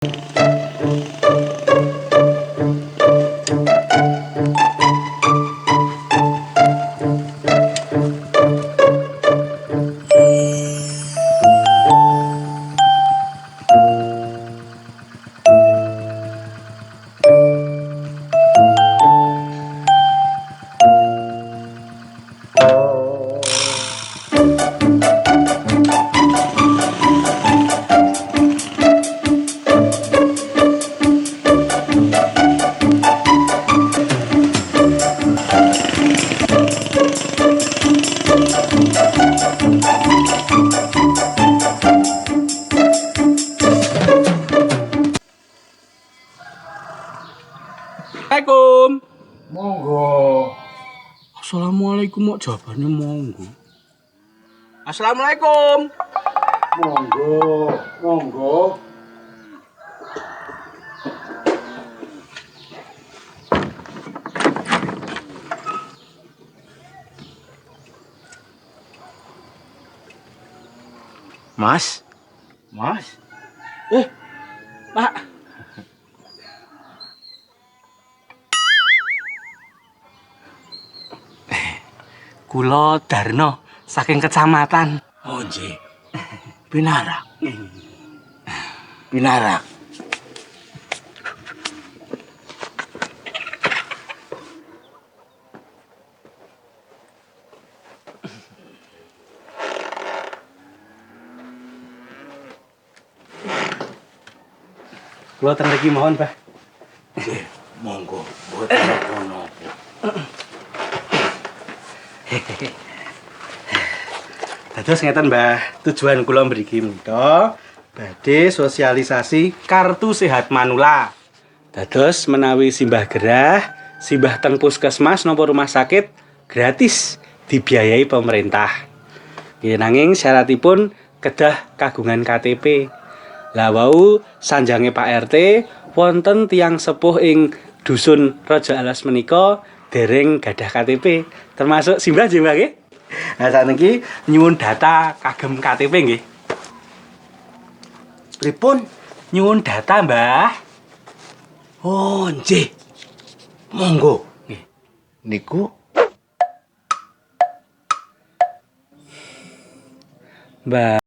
Assalamualaikum. Monggo. Assalamualaikum kok jawabannya monggo. Assalamualaikum. Monggo. Mas. Pak. Kula Darno saking kecamatan. Oh nggih. Pinarak. Pinarak. Kula ten mriki mohon, Pak. Nggih, monggo. Mboten napa-napa. Dados ngeten, Mbah. Tujuan kula mriki menika badhe sosialisasi kartu sehat manula. Dados menawi simbah gerah, simbah teng puskesmas napa rumah sakit gratis dibiayai pemerintah. Nggih nanging syaratipun kedah kagungan KTP. Lah wau sanjange Pak RT wonten tiyang sepuh ing dusun Raja Alas menika dereng gadah KTP, termasuk simbah nggih, Mbah nggih. Nah sakniki nyuwun data kagem KTP nggih. Pripun? Nyuwun data, Mbah. Oh nggih. Monggo. Nggih. Niku Mbah